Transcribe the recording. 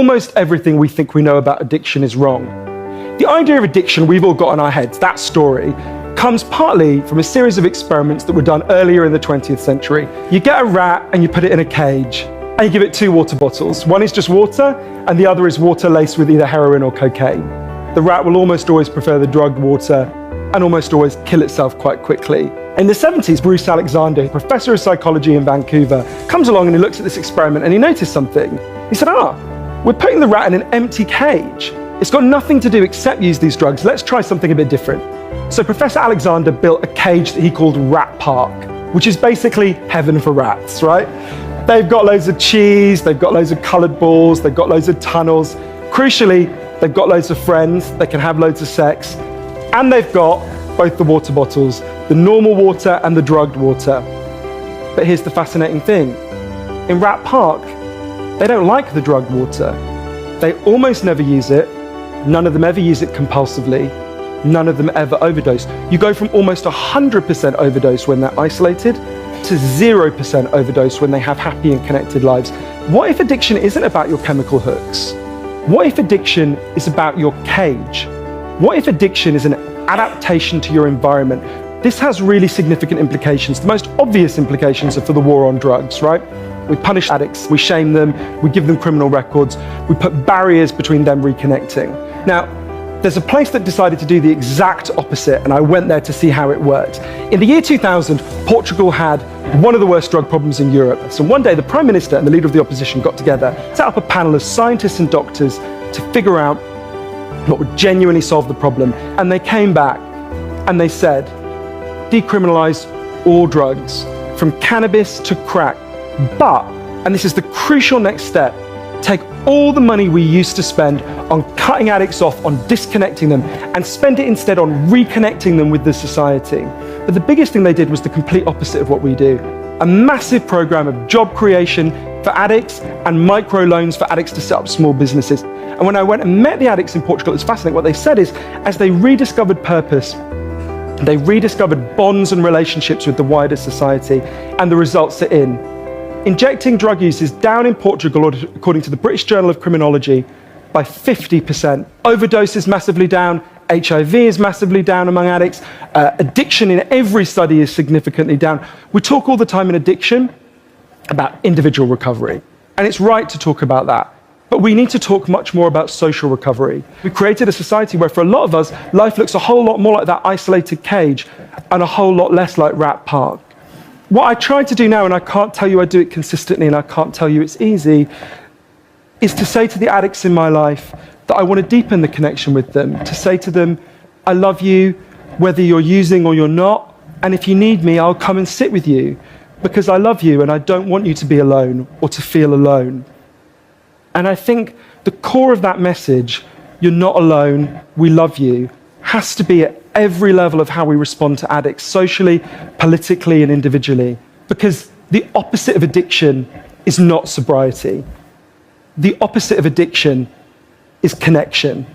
Almost everything we think we know about addiction is wrong. The idea of addiction we've all got in our heads, that story, comes partly from a series of experiments that were done earlier in the 20th century. You get a rat and you put it in a cage and you give it 2 water bottles. One is just water and the other is water laced with either heroin or cocaine. The rat will almost always prefer the drugged water and almost always kill itself quite quickly. In the 70s, Bruce Alexander, professor of psychology in Vancouver, comes along and he looks at this experiment and he noticed something. He said, we're putting the rat in an empty cage. It's got nothing to do except use these drugs. Let's try something a bit different. So Professor Alexander built a cage that he called Rat Park, which is basically heaven for rats, right? They've got loads of cheese, they've got loads of colored balls, they've got loads of tunnels. Crucially, they've got loads of friends, they can have loads of sex, and they've got both the water bottles, the normal water and the drugged water. But here's the fascinating thing. In Rat Park, they don't like the drugged water. They almost never use it. None of them ever use it compulsively. None of them ever overdose. You go from almost 100% overdose when they're isolated to 0% overdose when they have happy and connected lives. What if addiction isn't about your chemical hooks? What if addiction is about your cage? What if addiction is an adaptation to your environment? This has really significant implications. The most obvious implications are for the war on drugs, right? We punish addicts, we shame them, we give them criminal records, we put barriers between them reconnecting. Now, there's a place that decided to do the exact opposite, and I went there to see how it worked. In the year 2000, Portugal had one of the worst drug problems in Europe. So one day, the Prime Minister and the leader of the opposition got together, set up a panel of scientists and doctors to figure out what would genuinely solve the problem. And they came back and they said, decriminalize all drugs, from cannabis to crack. But, and this is the crucial next step, take all the money we used to spend on cutting addicts off, on disconnecting them, and spend it instead on reconnecting them with the society. But the biggest thing they did was the complete opposite of what we do. A massive program of job creation for addicts and microloans for addicts to set up small businesses. And when I went and met the addicts in Portugal, it's fascinating. What they said is, as they rediscovered purpose, they rediscovered bonds and relationships with the wider society, and the results are in. Injecting drug use is down in Portugal, according to the British Journal of Criminology, by 50%. Overdose is massively down, HIV is massively down among addicts, addiction in every study is significantly down. We talk all the time in addiction about individual recovery, and it's right to talk about that. But we need to talk much more about social recovery. We created a society where for a lot of us, life looks a whole lot more like that isolated cage and a whole lot less like Rat Park. What I try to do now, and I can't tell you I do it consistently and I can't tell you it's easy, is to say to the addicts in my life that I want to deepen the connection with them, to say to them, I love you, whether you're using or you're not, and if you need me, I'll come and sit with you, because I love you and I don't want you to be alone or to feel alone. And I think the core of that message, you're not alone, we love you, has to be at every level of how we respond to addicts, socially, politically, and individually. Because the opposite of addiction is not sobriety. The opposite of addiction is connection.